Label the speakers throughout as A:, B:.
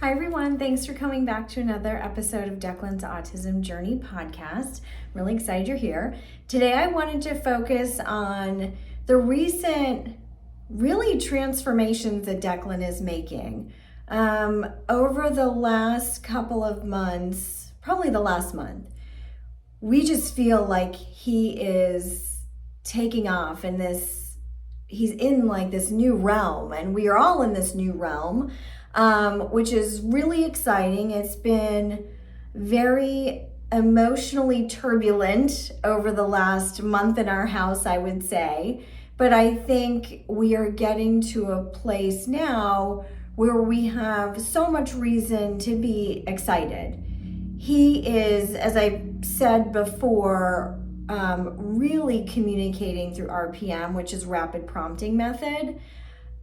A: Hi, everyone. Thanks for coming back to another episode of Declan's Autism Journey podcast. I'm really excited you're here. Today, I wanted to focus on the recent, really transformations that Declan is making. Over the last couple of months, probably the last month, we just feel like he is taking off in this, he's in like this new realm, and we are all in this new realm. Which is really exciting. It's been very emotionally turbulent over the last month in our house, I would say. But I think we are getting to a place now where we have so much reason to be excited. He is, as I said before, really communicating through RPM, which is rapid prompting method.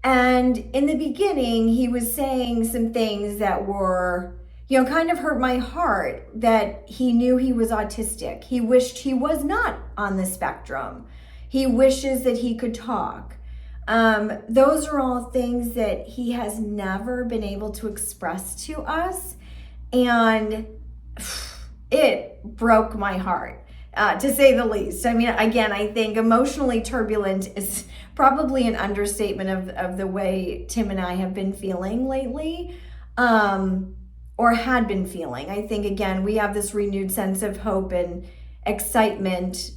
A: And in the beginning, he was saying some things that were, kind of hurt my heart, that he knew he was autistic. He wished he was not on the spectrum. He wishes that he could talk. Those are all things that he has never been able to express to us. And it broke my heart, to say the least. I mean, again, I think emotionally turbulent is probably an understatement of the way Tim and I have been feeling lately, or had been feeling. I think, again, we have this renewed sense of hope and excitement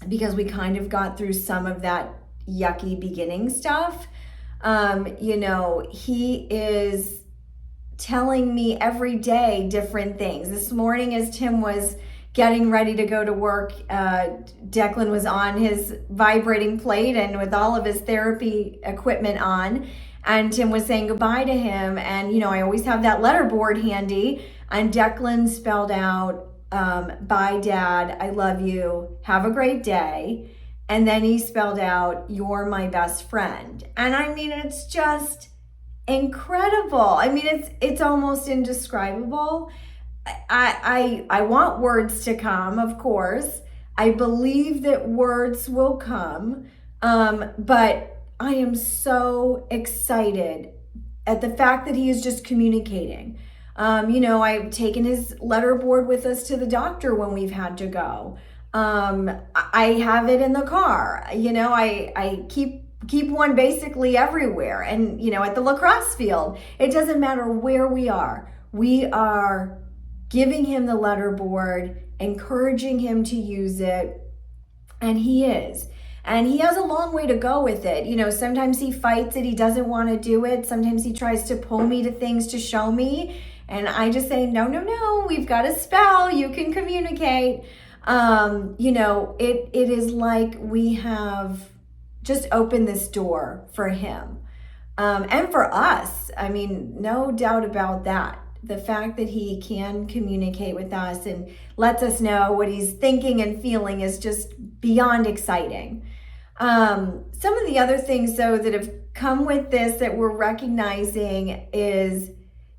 A: because we kind of got through some of that yucky beginning stuff. He is telling me every day different things. This morning, as Tim was getting ready to go to work, Declan was on his vibrating plate and with all of his therapy equipment on, and Tim was saying goodbye to him. And I always have that letterboard handy, and Declan spelled out, bye Dad, I love you, have a great day. And then he spelled out, you're my best friend. And I mean, it's just incredible. I mean, it's almost indescribable. I want words to come, of course. I believe that words will come, but I am so excited at the fact that he is just communicating. I've taken his letterboard with us to the doctor when we've had to go. I have it in the car. I keep one basically everywhere. And, at the lacrosse field, it doesn't matter where we are giving him the letterboard, encouraging him to use it, and he is. And he has a long way to go with it. Sometimes he fights it, he doesn't want to do it. Sometimes he tries to pull me to things to show me, and I just say, no, we've got a spell, you can communicate. It is like we have just opened this door for him. And for us, I mean, no doubt about that. The fact that he can communicate with us and lets us know what he's thinking and feeling is just beyond exciting. Some of the other things, though, that have come with this that we're recognizing is,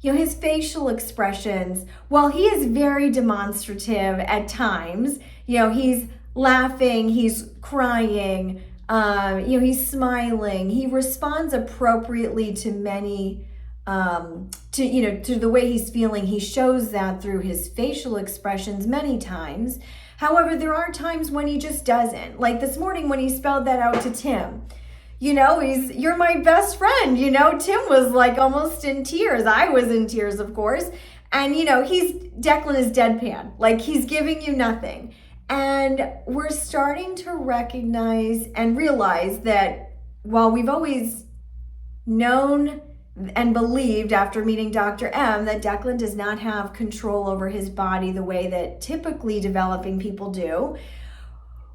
A: his facial expressions. While he is very demonstrative at times, he's laughing, he's crying, he's smiling, he responds appropriately to many to the way he's feeling. He shows that through his facial expressions many times. However, there are times when he just doesn't. Like this morning when he spelled that out to Tim. You're my best friend. Tim was like almost in tears. I was in tears, of course. And Declan is deadpan. Like he's giving you nothing. And we're starting to recognize and realize that while we've always known and believed after meeting Dr. M that Declan does not have control over his body the way that typically developing people do,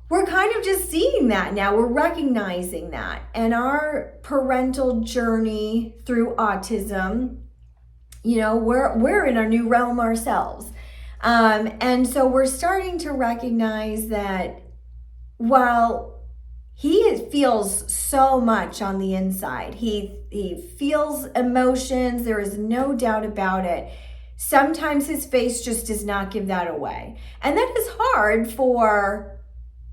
A: we're kind of just seeing that now. We're recognizing that. And our parental journey through autism, we're in a new realm ourselves. And so we're starting to recognize that while he feels so much on the inside, he feels emotions, there is no doubt about it. Sometimes his face just does not give that away. And that is hard for,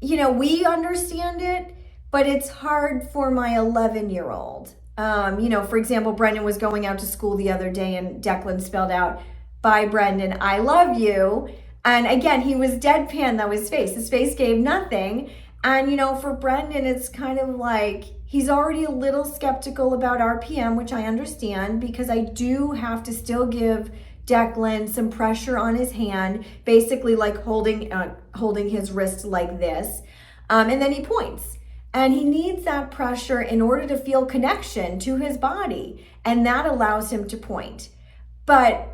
A: we understand it, but it's hard for my 11-year-old. For example, Brendan was going out to school the other day and Declan spelled out, "Bye, Brendan, I love you." And again, he was deadpan, though, his face. His face gave nothing. And, for Brendan, it's kind of like he's already a little skeptical about RPM, which I understand because I do have to still give Declan some pressure on his hand, basically like holding his wrist like this. And then he points. And he needs that pressure in order to feel connection to his body. And that allows him to point. But,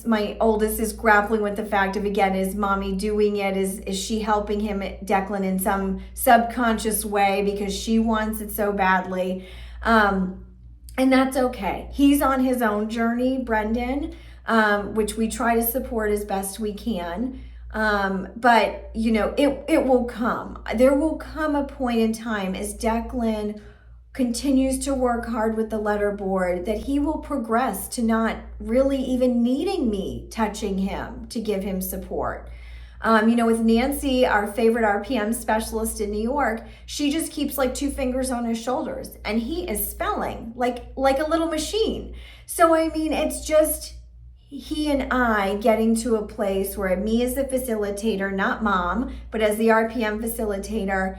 A: my oldest is grappling with the fact of, again, is mommy doing it? Is she helping him, Declan, in some subconscious way because she wants it so badly? And that's okay. He's on his own journey, Brendan, which we try to support as best we can. But it will come. There will come a point in time as Declan continues to work hard with the letter board that he will progress to not really even needing me touching him to give him support. With Nancy, our favorite RPM specialist in New York, she just keeps like 2 fingers on his shoulders and he is spelling like a little machine. So, it's just he and I getting to a place where me as the facilitator, not mom, but as the RPM facilitator,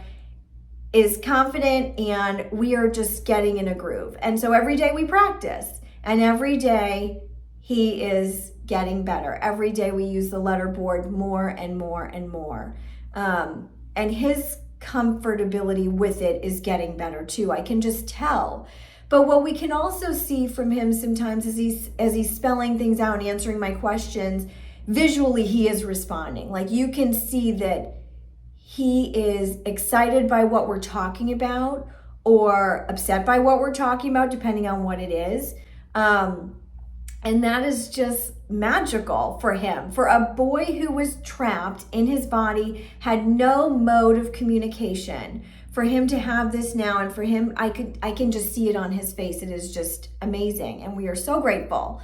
A: is confident and we are just getting in a groove. And so every day we practice and every day he is getting better. Every day we use the letter board more and more and more. And his comfortability with it is getting better too. I can just tell. But what we can also see from him sometimes is as he's spelling things out and answering my questions, visually he is responding. Like you can see that he is excited by what we're talking about or upset by what we're talking about, depending on what it is. And that is just magical for him. For a boy who was trapped in his body, had no mode of communication, for him to have this now, and for him, I can just see it on his face. It is just amazing. And we are so grateful.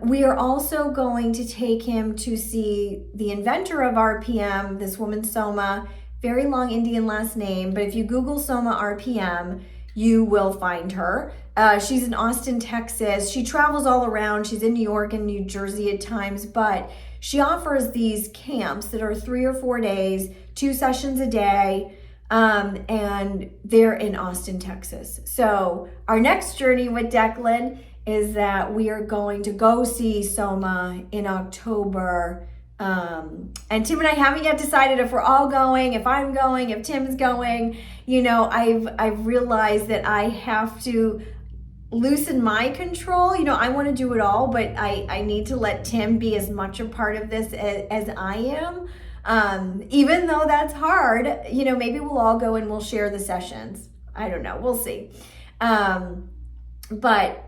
A: We are also going to take him to see the inventor of RPM, this woman, Soma, very long Indian last name, but if you Google Soma RPM, you will find her. She's in Austin, Texas. She travels all around. She's in New York and New Jersey at times, but she offers these camps that are 3 or 4 days, 2 sessions a day, and they're in Austin, Texas. So our next journey with Declan is that we are going to go see Soma in October. And Tim and I haven't yet decided if we're all going, if I'm going, if Tim's going. I've realized that I have to loosen my control. I want to do it all, but I need to let Tim be as much a part of this as I am. Even though that's hard, maybe we'll all go and we'll share the sessions. I don't know. We'll see. But,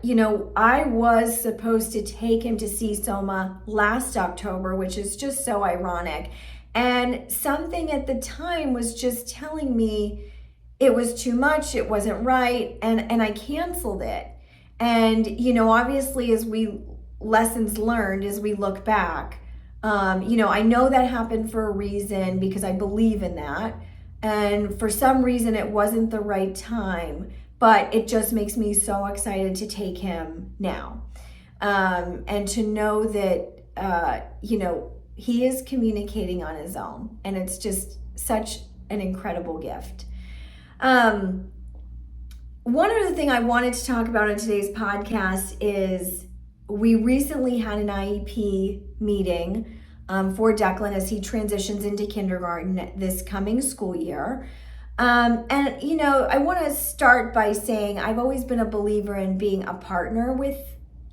A: I was supposed to take him to see Soma last October, which is just so ironic. And something at the time was just telling me it was too much, it wasn't right, and I canceled it. And, obviously as lessons learned as we look back, I know that happened for a reason because I believe in that. And for some reason it wasn't the right time. But it just makes me so excited to take him now. And to know that, he is communicating on his own. And it's just such an incredible gift. One other thing I wanted to talk about in today's podcast is we recently had an IEP meeting for Declan as he transitions into kindergarten this coming school year. And I want to start by saying I've always been a believer in being a partner with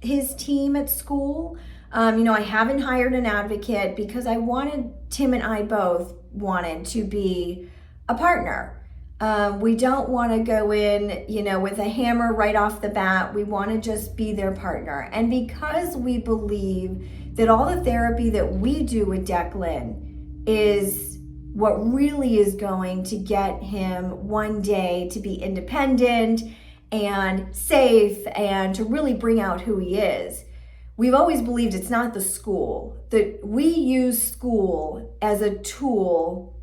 A: his team at school. I haven't hired an advocate because Tim and I both wanted to be a partner. We don't want to go in, with a hammer right off the bat. We want to just be their partner. And because we believe that all the therapy that we do with Declan is what really is going to get him one day to be independent and safe and to really bring out who he is. We've always believed it's not the school, that we use school as a tool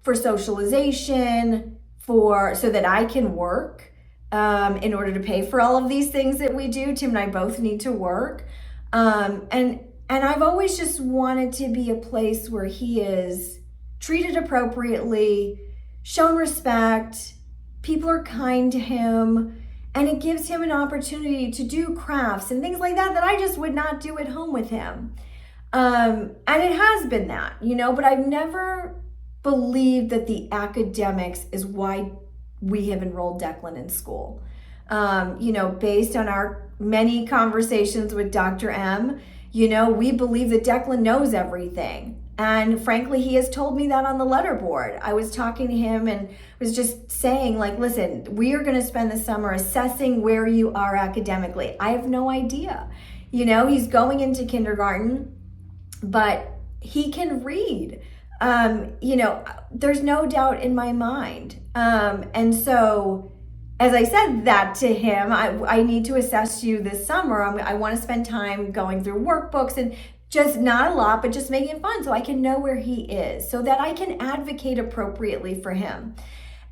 A: for socialization, so that I can work, in order to pay for all of these things that we do. Tim and I both need to work. And I've always just wanted to be a place where he is treated appropriately, shown respect, people are kind to him, and it gives him an opportunity to do crafts and things like that that I just would not do at home with him. And it has been that, but I've never believed that the academics is why we have enrolled Declan in school. Based on our many conversations with Dr. M, we believe that Declan knows everything. And frankly, he has told me that on the letterboard. I was talking to him and was just saying, listen, we are going to spend the summer assessing where you are academically. I have no idea. He's going into kindergarten, but he can read. There's no doubt in my mind. And so, as I said that to him, I need to assess you this summer. I want to spend time going through workbooks and just not a lot, but just making it fun so I can know where he is so that I can advocate appropriately for him.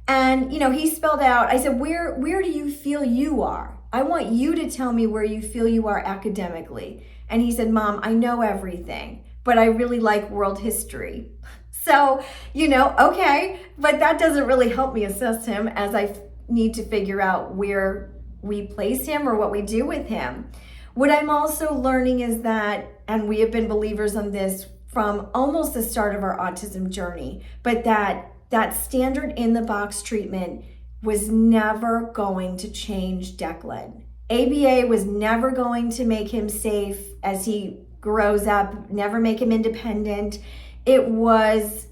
A: And, he spelled out, I said, where do you feel you are? I want you to tell me where you feel you are academically. And he said, Mom, I know everything, but I really like world history. So, okay, but that doesn't really help me assess him as I need to figure out where we place him or what we do with him. What I'm also learning is that, and we have been believers on this from almost the start of our autism journey, but that standard in the box treatment was never going to change Declan. ABA was never going to make him safe as he grows up, never make him independent. It was,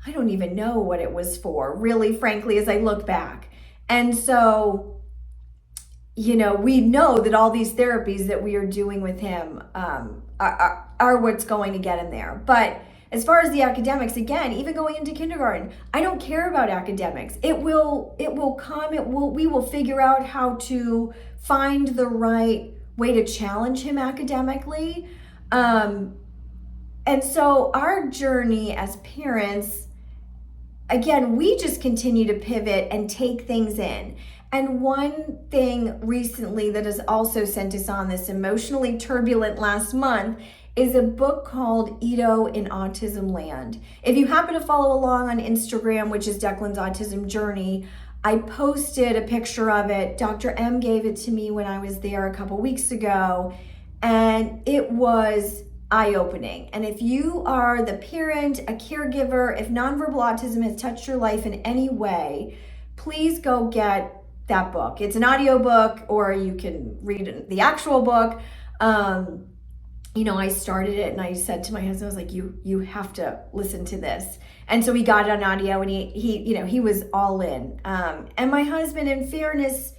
A: I don't even know what it was for, really, frankly, as I look back. And so, we know that all these therapies that we are doing with him are what's going to get him there. But as far as the academics, again, even going into kindergarten, I don't care about academics. It will come, we will figure out how to find the right way to challenge him academically. And so our journey as parents, again, we just continue to pivot and take things in. And one thing recently that has also sent us on this emotionally turbulent last month is a book called Ito in Autism Land. If you happen to follow along on Instagram, which is Declan's Autism Journey, I posted a picture of it. Dr. M gave it to me when I was there a couple weeks ago, and it was eye-opening. And if you are the parent, a caregiver, if nonverbal autism has touched your life in any way, please go get that book. It's an audiobook, or you can read the actual book. I started it and I said to my husband, I was like, you have to listen to this. And so we got it on audio, and he was all in. And my husband, in fairness,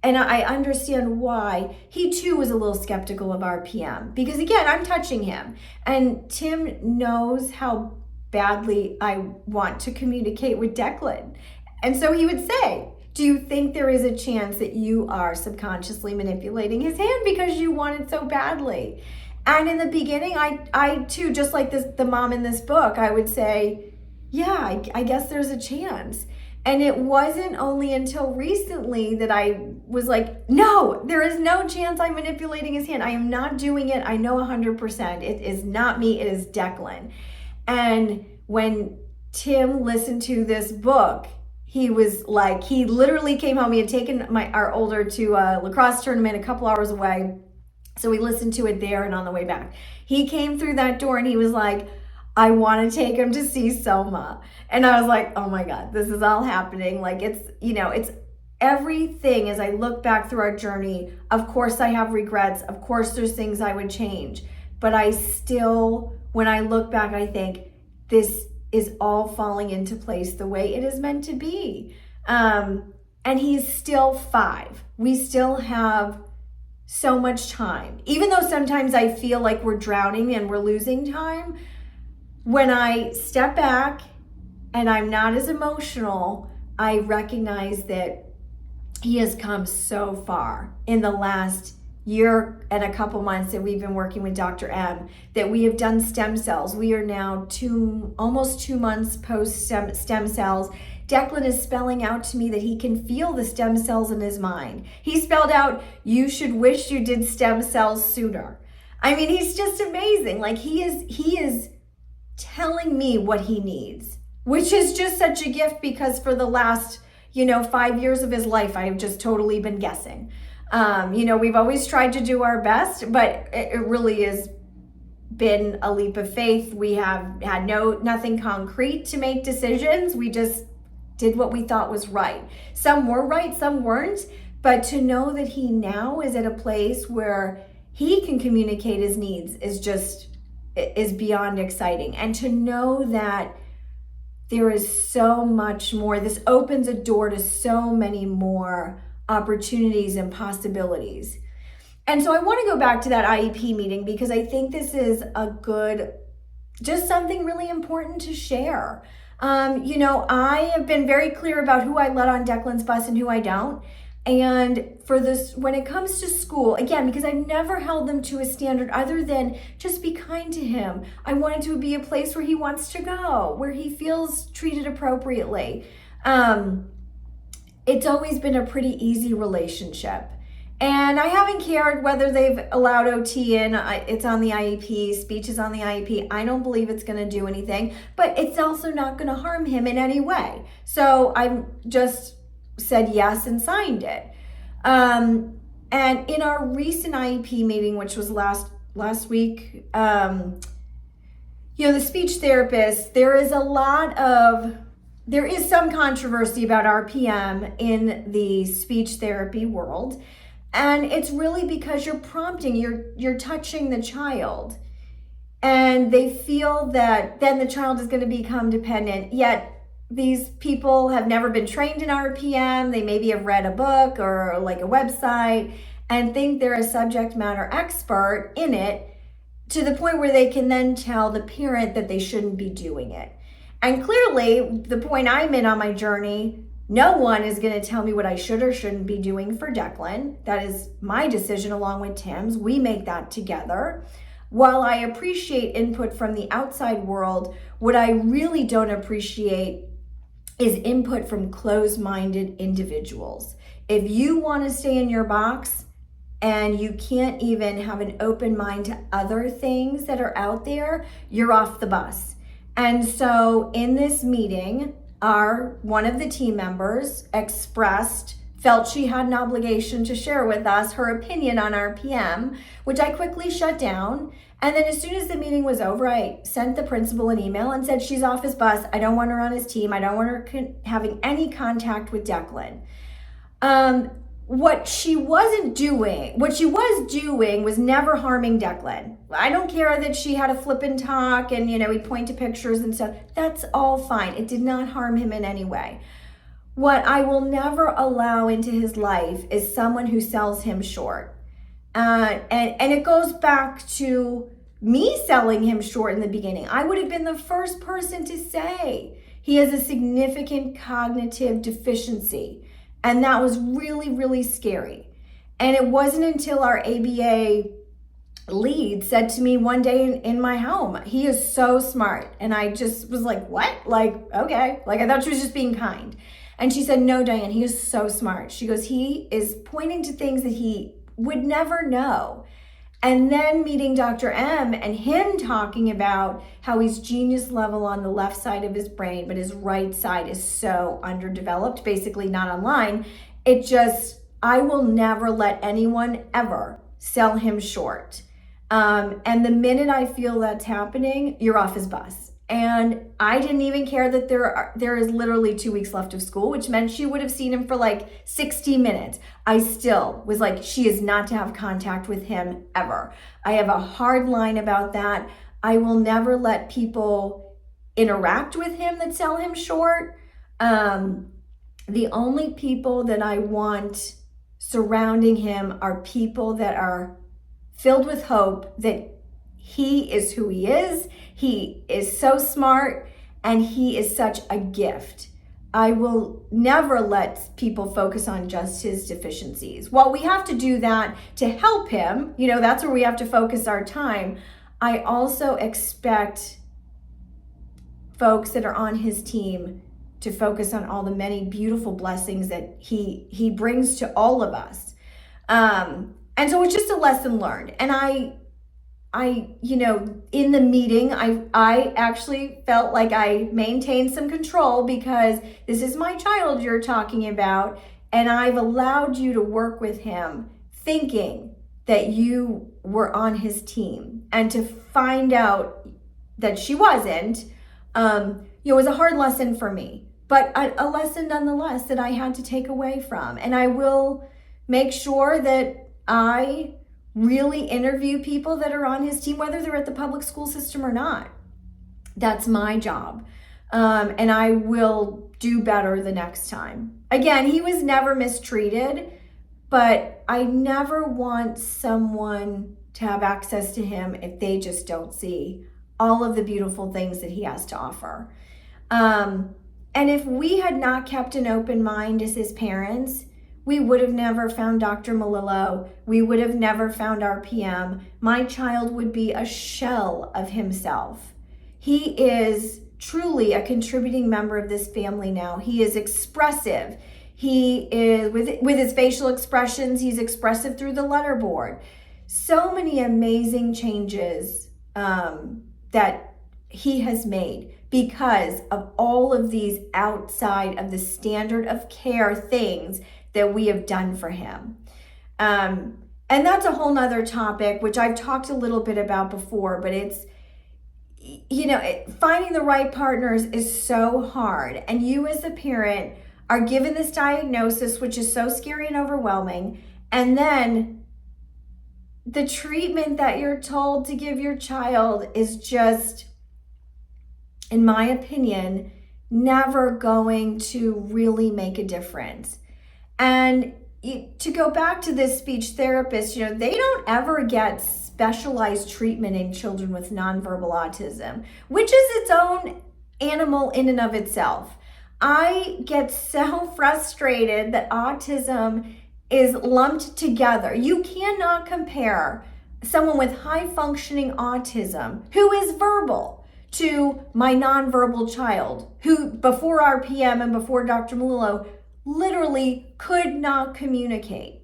A: and I understand why, he too was a little skeptical of RPM, because again, I'm touching him, and Tim knows how badly I want to communicate with Declan. And so he would say, do you think there is a chance that you are subconsciously manipulating his hand because you want it so badly? And in the beginning, I too, just like the mom in this book, I would say, yeah, I guess there's a chance. And it wasn't only until recently that I was like, no, there is no chance I'm manipulating his hand. I am not doing it. I know 100%. It is not me. It is Declan. And when Tim listened to this book, he was like, he literally came home. He had taken our older to a lacrosse tournament a couple hours away. So we listened to it there and on the way back. He came through that door and he was like, I want to take him to see Soma. And I was like, oh my God, this is all happening. Like it's everything. As I look back through our journey, of course I have regrets. Of course there's things I would change. But I still, when I look back, I think this is all falling into place the way it is meant to be. And he's still 5. We still have so much time. Even though sometimes I feel like we're drowning and we're losing time, when I step back and I'm not as emotional, I recognize that he has come so far in the last year and a couple months that we've been working with Dr. M, that we have done stem cells. We are now almost 2 months post stem cells. Declan is spelling out to me that he can feel the stem cells in his mind. He spelled out, "You should wish you did stem cells sooner." I mean, he's just amazing. Like he is telling me what he needs, which is just such a gift, because for the last, 5 years of his life, I've just totally been guessing. We've always tried to do our best, but it really has been a leap of faith. We have had nothing concrete to make decisions. We just did what we thought was right. Some were right, some weren't, but to know that he now is at a place where he can communicate his needs is beyond exciting. And to know that there is so much more, this opens a door to so many more opportunities and possibilities. And so I want to go back to that IEP meeting, because I think this is just something really important to share. I have been very clear about who I let on Declan's bus and who I don't. And for this, when it comes to school, again, because I've never held them to a standard other than just be kind to him. I want it to be a place where he wants to go, where he feels treated appropriately. It's always been a pretty easy relationship. And I haven't cared whether they've allowed OT in. It's on the IEP, speech is on the IEP. I don't believe it's going to do anything, but it's also not going to harm him in any way. So I just said yes and signed it. And in our recent IEP meeting, which was last week, the speech therapist, there is some controversy about RPM in the speech therapy world. And it's really because you're prompting, you're touching the child, and they feel that then the child is going to become dependent. Yet these people have never been trained in RPM. They maybe have read a book or like a website and think they're a subject matter expert in it, to the point where they can then tell the parent that they shouldn't be doing it. And clearly, the point I'm in on my journey, no one is going to tell me what I should or shouldn't be doing for Declan. That is my decision along with Tim's. We make that together. While I appreciate input from the outside world, what I really don't appreciate is input from closed-minded individuals. If you want to stay in your box and you can't even have an open mind to other things that are out there, you're off the bus. And so in this meeting, one of the team members felt she had an obligation to share with us her opinion on RPM, which I quickly shut down. And then as soon as the meeting was over, I sent the principal an email and said, she's off his bus. I don't want her on his team. I don't want her having any contact with Declan. What she was doing was never harming Declan. I don't care that she had a flippant talk and, he'd point to pictures and stuff. That's all fine. It did not harm him in any way. What I will never allow into his life is someone who sells him short. And it goes back to me selling him short in the beginning. I would have been the first person to say he has a significant cognitive deficiency. And that was really, really scary. And it wasn't until our ABA lead said to me one day in my home, he is so smart. And I just was like, what? Like, okay. Like, I thought she was just being kind. And she said, no, Diane, he is so smart. She goes, he is pointing to things that he would never know. And then meeting Dr. M and him talking about how he's genius level on the left side of his brain, but his right side is so underdeveloped, basically not online. I will never let anyone ever sell him short. And the minute I feel that's happening, you're off his bus. And I didn't even care that there is literally 2 weeks left of school, which meant she would have seen him for like 60 minutes. I still was like, she is not to have contact with him ever. I have a hard line about that. I will never let people interact with him that sell him short. The only people that I want surrounding him are people that are filled with hope that he is who he is. He is so smart and he is such a gift. I will never let people focus on just his deficiencies. While we have to do that to help him, that's where we have to focus our time. I also expect folks that are on his team to focus on all the many beautiful blessings that he brings to all of us. And so it's just a lesson learned. And I, in the meeting, I actually felt like I maintained some control, because this is my child you're talking about, and I've allowed you to work with him thinking that you were on his team, and to find out that she wasn't, was a hard lesson for me, but a lesson nonetheless that I had to take away from. And I will make sure that I really interview people that are on his team, whether they're at the public school system or not. That's my job. And I will do better the next time. Again, he was never mistreated, but I never want someone to have access to him if they just don't see all of the beautiful things that he has to offer. And if we had not kept an open mind as his parents, we would have never found Dr. Malillo. We would have never found our PM. My child would be a shell of himself. He is truly a contributing member of this family now. He is expressive. He is, with his facial expressions, he's expressive through the letterboard. So many amazing changes that he has made because of all of these outside of the standard of care things that we have done for him. And that's a whole nother topic, which I've talked a little bit about before, but it's, finding the right partners is so hard. And you as a parent are given this diagnosis, which is so scary and overwhelming. And then the treatment that you're told to give your child is just, in my opinion, never going to really make a difference. And to go back to this speech therapist, they don't ever get specialized treatment in children with nonverbal autism, which is its own animal in and of itself. I get so frustrated that autism is lumped together. You cannot compare someone with high functioning autism who is verbal to my nonverbal child, who before RPM and before Dr. Malillo literally could not communicate.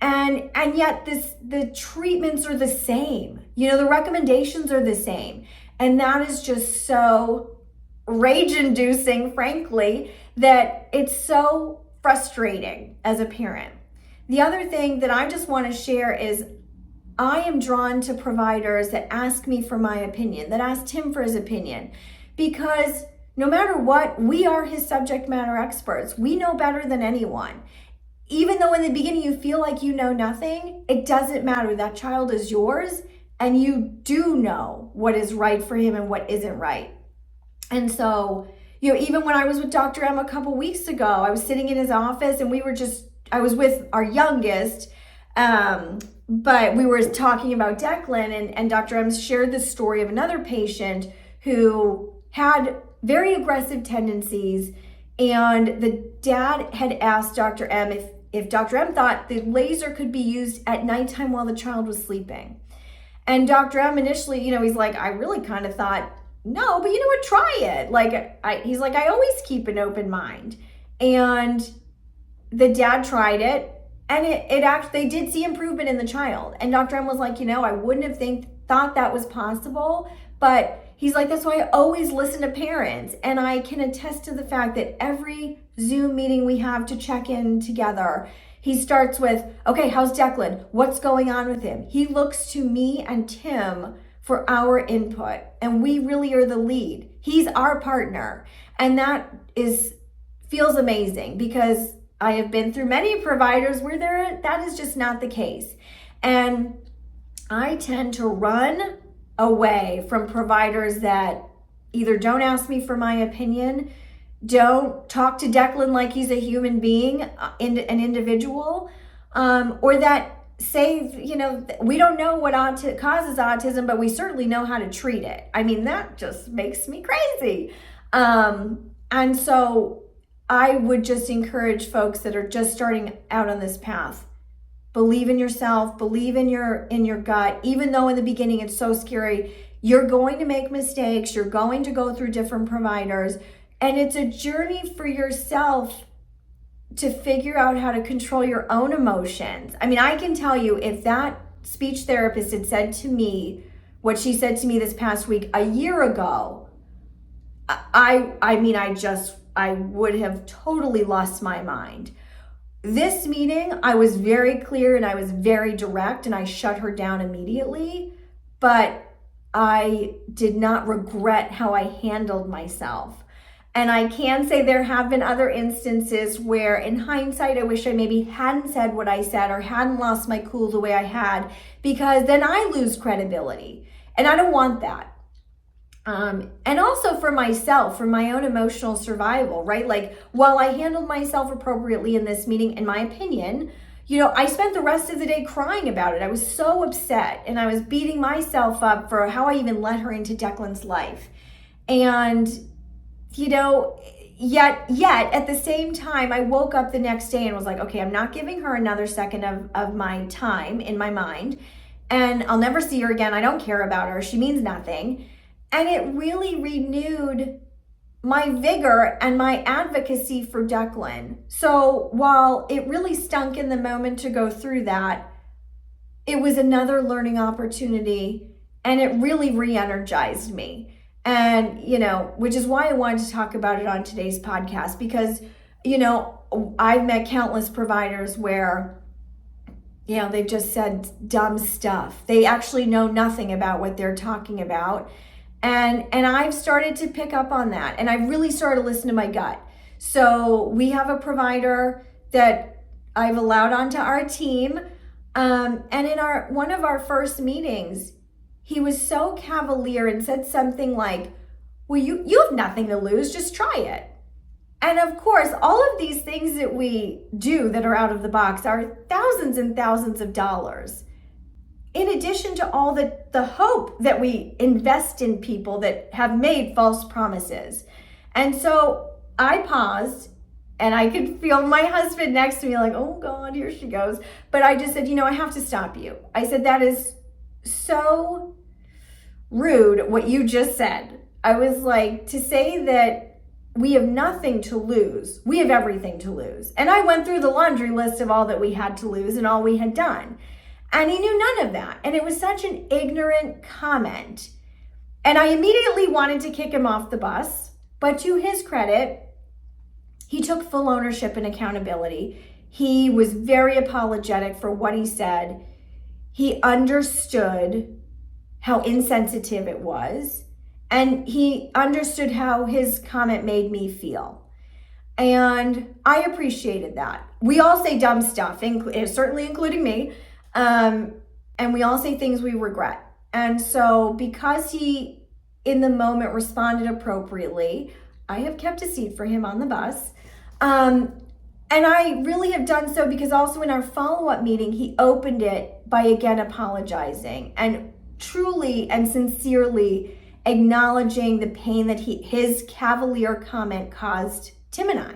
A: And yet the treatments are the same. The recommendations are the same. And that is just so rage-inducing, frankly, that it's so frustrating as a parent. The other thing that I just want to share is I am drawn to providers that ask me for my opinion, that asked him for his opinion, because no matter what, we are his subject matter experts. We know better than anyone. Even though in the beginning you feel like you know nothing, it doesn't matter. That child is yours, and you do know what is right for him and what isn't right. And so, even when I was with Dr. M a couple weeks ago, I was sitting in his office and I was with our youngest, but we were talking about Declan, and Dr. M shared the story of another patient who had very aggressive tendencies, and the dad had asked Dr. M if Dr. M thought the laser could be used at nighttime while the child was sleeping. And Dr. M initially, he's like, I really kind of thought, no, but you know what, try it. He's like, I always keep an open mind. And the dad tried it, and it actually, they did see improvement in the child. And Dr. M was like, I wouldn't have thought that was possible, but he's like, that's why I always listen to parents. And I can attest to the fact that every Zoom meeting we have to check in together, he starts with, okay, how's Declan? What's going on with him? He looks to me and Tim for our input, and we really are the lead. He's our partner. And that feels amazing, because I have been through many providers where that is just not the case. And I tend to run away from providers that either don't ask me for my opinion, don't talk to Declan like he's a human being, an individual, or that say, we don't know what causes autism, but we certainly know how to treat it. I mean, that just makes me crazy. And so I would just encourage folks that are just starting out on this path. Believe in yourself, believe in your gut, even though in the beginning it's so scary. You're going to make mistakes, you're going to go through different providers, and it's a journey for yourself to figure out how to control your own emotions. I mean, I can tell you, if that speech therapist had said to me what she said to me this past week a year ago, I would have totally lost my mind. This meeting, I was very clear and I was very direct and I shut her down immediately, but I did not regret how I handled myself. And I can say there have been other instances where in hindsight, I wish I maybe hadn't said what I said or hadn't lost my cool the way I had, because then I lose credibility. And I don't want that. And also for myself, for my own emotional survival, right? Like, while I handled myself appropriately in this meeting, in my opinion, I spent the rest of the day crying about it. I was so upset and I was beating myself up for how I even let her into Declan's life. And, yet at the same time, I woke up the next day and was like, okay, I'm not giving her another second of my time in my mind, and I'll never see her again. I don't care about her. She means nothing. And it really renewed my vigor and my advocacy for Declan. So while it really stunk in the moment to go through that, it was another learning opportunity, and it really re-energized me. And, which is why I wanted to talk about it on today's podcast, because, I've met countless providers where, they've just said dumb stuff. They actually know nothing about what they're talking about. And I've started to pick up on that, and I really started to listen to my gut. So we have a provider that I've allowed onto our team. And in one of our first meetings, he was so cavalier and said something like, well, you have nothing to lose, just try it. And of course, all of these things that we do that are out of the box are thousands and thousands of dollars. In addition to all the hope that we invest in people that have made false promises. And so I paused, and I could feel my husband next to me like, oh God, here she goes. But I just said, I have to stop you. I said, that is so rude what you just said. I was like, to say that we have nothing to lose, we have everything to lose. And I went through the laundry list of all that we had to lose and all we had done. And he knew none of that. And it was such an ignorant comment. And I immediately wanted to kick him off the bus. But to his credit, he took full ownership and accountability. He was very apologetic for what he said. He understood how insensitive it was. And he understood how his comment made me feel. And I appreciated that. We all say dumb stuff, certainly including me. And we all say things we regret. And so because he, in the moment, responded appropriately, I have kept a seat for him on the bus. And I really have done so because also in our follow-up meeting, he opened it by again apologizing and truly and sincerely acknowledging the pain that his cavalier comment caused Tim and I.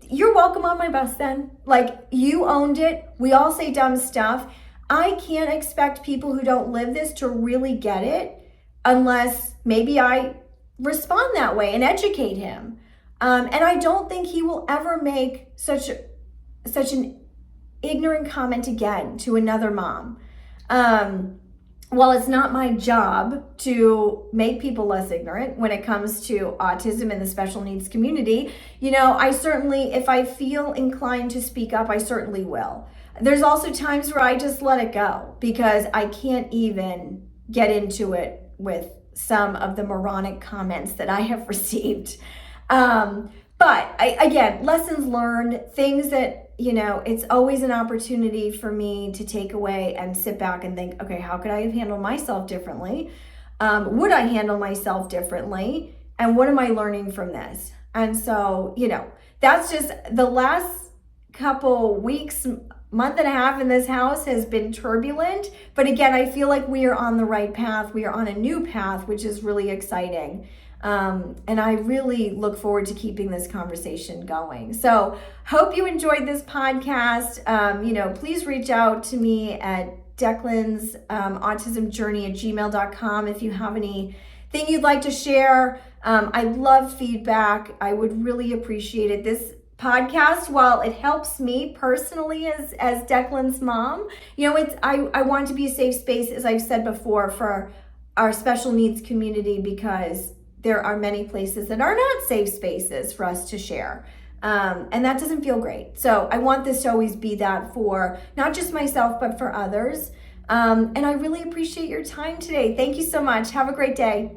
A: You're welcome on my bus then. Like, you owned it. We all say dumb stuff. I can't expect people who don't live this to really get it unless maybe I respond that way and educate him. And I don't think he will ever make such an ignorant comment again to another mom. While it's not my job to make people less ignorant when it comes to autism and the special needs community, I certainly, if I feel inclined to speak up, I certainly will. There's also times where I just let it go because I can't even get into it with some of the moronic comments that I have received. But again, lessons learned, things that, it's always an opportunity for me to take away and sit back and think, okay, how could I have handled myself differently? Would I handle myself differently? And what am I learning from this? And so, that's just the last couple weeks, month and a half in this house has been turbulent. But again, I feel like we are on the right path. We are on a new path, which is really exciting. And I really look forward to keeping this conversation going. So hope you enjoyed this podcast. Please reach out to me at Declan's autism journey at gmail.com if you have anything you'd like to share. I love feedback. I would really appreciate it. This podcast, while it helps me personally as Declan's mom, I want to be a safe space, as I've said before, for our special needs community, because there are many places that are not safe spaces for us to share. And that doesn't feel great. So I want this to always be that for not just myself, but for others. And I really appreciate your time today. Thank you so much. Have a great day.